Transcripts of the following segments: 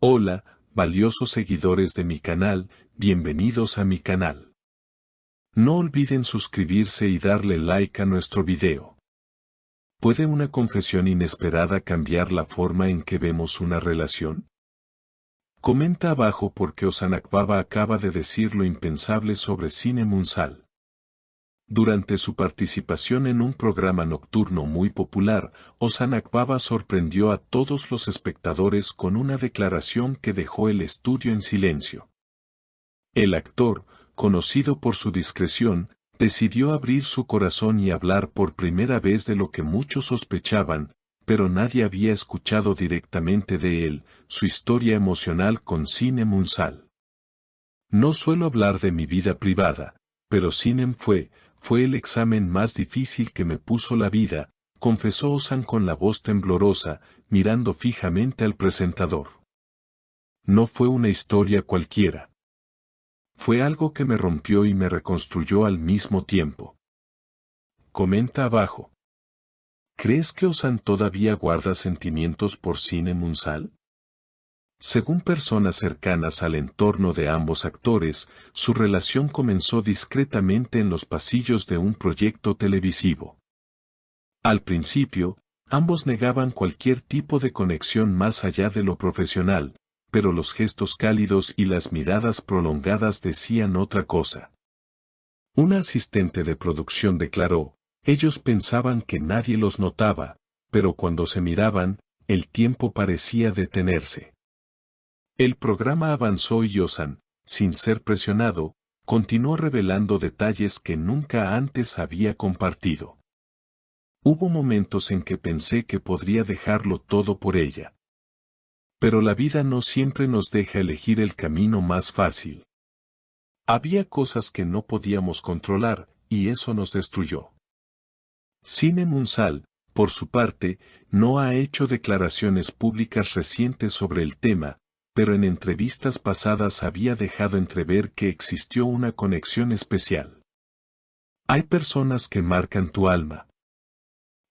Hola, valiosos seguidores de mi canal, bienvenidos a mi canal. No olviden suscribirse y darle like a nuestro video. ¿Puede una confesión inesperada cambiar la forma en que vemos una relación? Comenta abajo porque Ozan Akbaba acaba de decir lo impensable sobre Cine Munsal. Durante su participación en un programa nocturno muy popular, Ozan Akbaba sorprendió a todos los espectadores con una declaración que dejó el estudio en silencio. El actor, conocido por su discreción, decidió abrir su corazón y hablar por primera vez de lo que muchos sospechaban, pero nadie había escuchado directamente de él, su historia emocional con Cine Munsal. No suelo hablar de mi vida privada, pero Cinem fue el examen más difícil que me puso la vida, confesó Ozan con la voz temblorosa, mirando fijamente al presentador. No fue una historia cualquiera. Fue algo que me rompió y me reconstruyó al mismo tiempo. Comenta abajo. ¿Crees que Ozan todavía guarda sentimientos por Cinem Munsal? Según personas cercanas al entorno de ambos actores, su relación comenzó discretamente en los pasillos de un proyecto televisivo. Al principio, ambos negaban cualquier tipo de conexión más allá de lo profesional, pero los gestos cálidos y las miradas prolongadas decían otra cosa. Una asistente de producción declaró, ellos pensaban que nadie los notaba, pero cuando se miraban, el tiempo parecía detenerse. El programa avanzó y Ozan, sin ser presionado, continuó revelando detalles que nunca antes había compartido. Hubo momentos en que pensé que podría dejarlo todo por ella. Pero la vida no siempre nos deja elegir el camino más fácil. Había cosas que no podíamos controlar, y eso nos destruyó. Cine Munsal, por su parte, no ha hecho declaraciones públicas recientes sobre el tema, pero en entrevistas pasadas había dejado entrever que existió una conexión especial. Hay personas que marcan tu alma.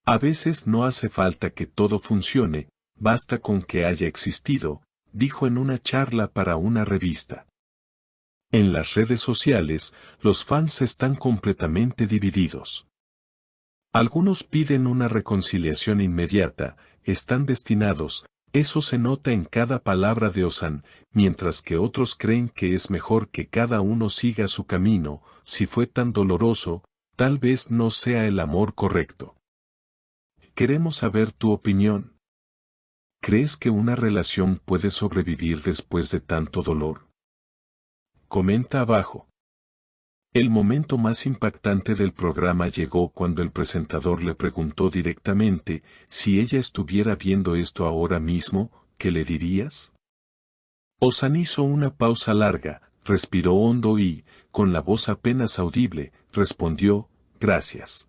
A veces no hace falta que todo funcione, basta con que haya existido, dijo en una charla para una revista. En las redes sociales, los fans están completamente divididos. Algunos piden una reconciliación inmediata, están destinados. Eso se nota en cada palabra de Ozan, mientras que otros creen que es mejor que cada uno siga su camino, si fue tan doloroso, tal vez no sea el amor correcto. Queremos saber tu opinión. ¿Crees que una relación puede sobrevivir después de tanto dolor? Comenta abajo. El momento más impactante del programa llegó cuando el presentador le preguntó directamente, si ella estuviera viendo esto ahora mismo, ¿qué le dirías? Ozan hizo una pausa larga, respiró hondo y, con la voz apenas audible, respondió, gracias.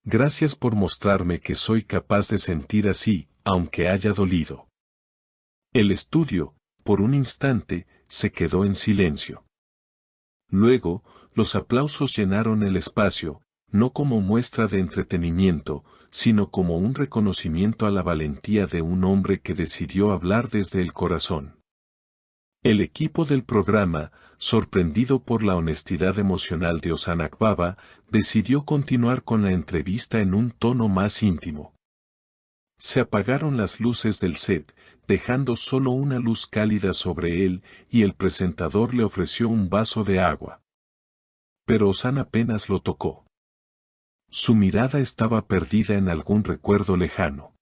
Gracias por mostrarme que soy capaz de sentir así, aunque haya dolido. El estudio, por un instante, se quedó en silencio. Luego, los aplausos llenaron el espacio, no como muestra de entretenimiento, sino como un reconocimiento a la valentía de un hombre que decidió hablar desde el corazón. El equipo del programa, sorprendido por la honestidad emocional de Ozan Akbaba, decidió continuar con la entrevista en un tono más íntimo. Se apagaron las luces del set, dejando solo una luz cálida sobre él, y el presentador le ofreció un vaso de agua. Pero Ozan apenas lo tocó. Su mirada estaba perdida en algún recuerdo lejano.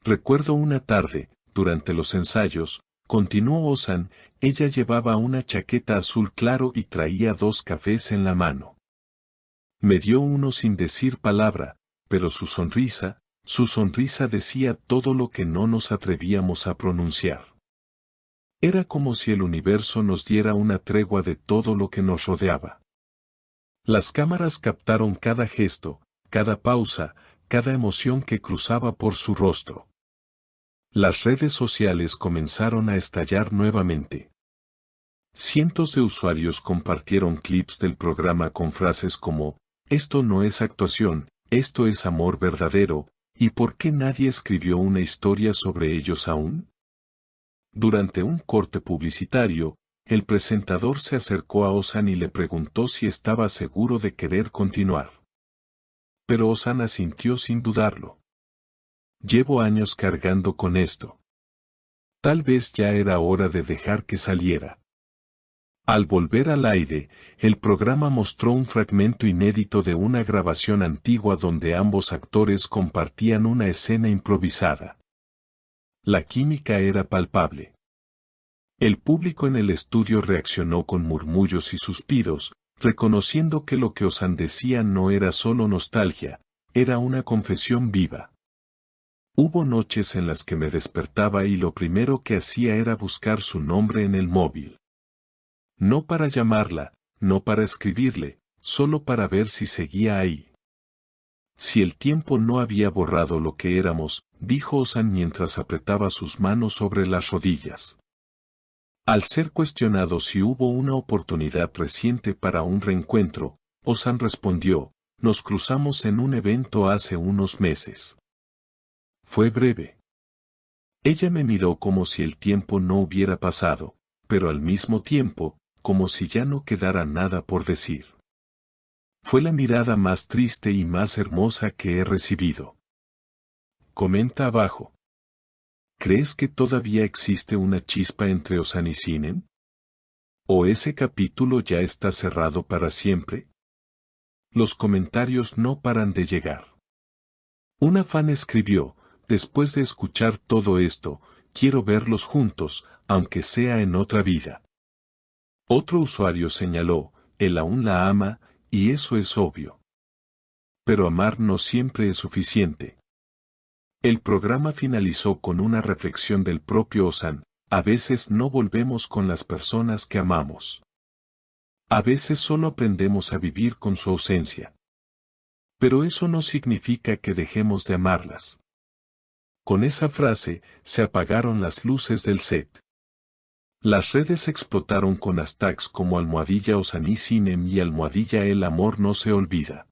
Recuerdo una tarde, durante los ensayos, continuó Ozan, ella llevaba una chaqueta azul claro y traía 2 cafés en la mano. Me dio uno sin decir palabra, pero su sonrisa decía todo lo que no nos atrevíamos a pronunciar. Era como si el universo nos diera una tregua de todo lo que nos rodeaba. Las cámaras captaron cada gesto, cada pausa, cada emoción que cruzaba por su rostro. Las redes sociales comenzaron a estallar nuevamente. Cientos de usuarios compartieron clips del programa con frases como, esto no es actuación, esto es amor verdadero, ¿y por qué nadie escribió una historia sobre ellos aún? Durante un corte publicitario, el presentador se acercó a Ozan y le preguntó si estaba seguro de querer continuar. Pero Ozan asintió sin dudarlo. Llevo años cargando con esto. Tal vez ya era hora de dejar que saliera. Al volver al aire, el programa mostró un fragmento inédito de una grabación antigua donde ambos actores compartían una escena improvisada. La química era palpable. El público en el estudio reaccionó con murmullos y suspiros, reconociendo que lo que Ozan decía no era solo nostalgia, era una confesión viva. Hubo noches en las que me despertaba y lo primero que hacía era buscar su nombre en el móvil. No para llamarla, no para escribirle, solo para ver si seguía ahí. Si el tiempo no había borrado lo que éramos, dijo Ozan mientras apretaba sus manos sobre las rodillas. Al ser cuestionado si hubo una oportunidad reciente para un reencuentro, Ozan respondió, nos cruzamos en un evento hace unos meses. Fue breve. Ella me miró como si el tiempo no hubiera pasado, pero al mismo tiempo, como si ya no quedara nada por decir. Fue la mirada más triste y más hermosa que he recibido. Comenta abajo. ¿Crees que todavía existe una chispa entre Ozan y Sinem? ¿O ese capítulo ya está cerrado para siempre? Los comentarios no paran de llegar. Una fan escribió, después de escuchar todo esto, quiero verlos juntos, aunque sea en otra vida. Otro usuario señaló, él aún la ama, y eso es obvio. Pero amar no siempre es suficiente. El programa finalizó con una reflexión del propio Ozan, a veces no volvemos con las personas que amamos. A veces solo aprendemos a vivir con su ausencia. Pero eso no significa que dejemos de amarlas. Con esa frase, se apagaron las luces del set. Las redes explotaron con hashtags como #Ozan y Sinem y #El amor no se olvida.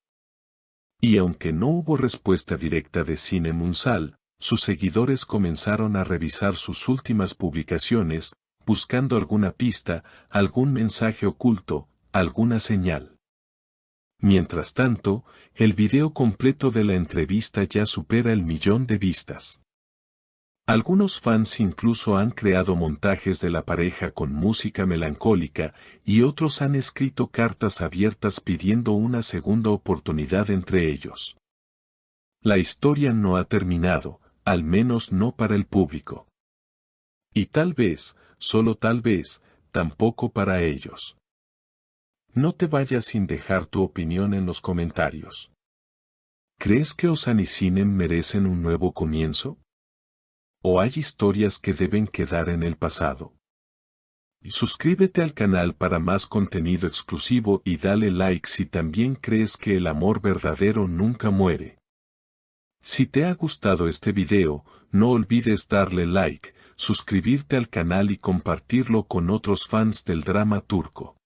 Y aunque no hubo respuesta directa de Sinem Unsal, sus seguidores comenzaron a revisar sus últimas publicaciones, buscando alguna pista, algún mensaje oculto, alguna señal. Mientras tanto, el video completo de la entrevista ya supera el 1.000.000 de vistas. Algunos fans incluso han creado montajes de la pareja con música melancólica, y otros han escrito cartas abiertas pidiendo una segunda oportunidad entre ellos. La historia no ha terminado, al menos no para el público. Y tal vez, solo tal vez, tampoco para ellos. No te vayas sin dejar tu opinión en los comentarios. ¿Crees que Ozan y Sinem merecen un nuevo comienzo? ¿O hay historias que deben quedar en el pasado? Y suscríbete al canal para más contenido exclusivo y dale like si también crees que el amor verdadero nunca muere. Si te ha gustado este video, no olvides darle like, suscribirte al canal y compartirlo con otros fans del drama turco.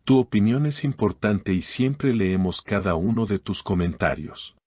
Tu opinión es importante y siempre leemos cada uno de tus comentarios.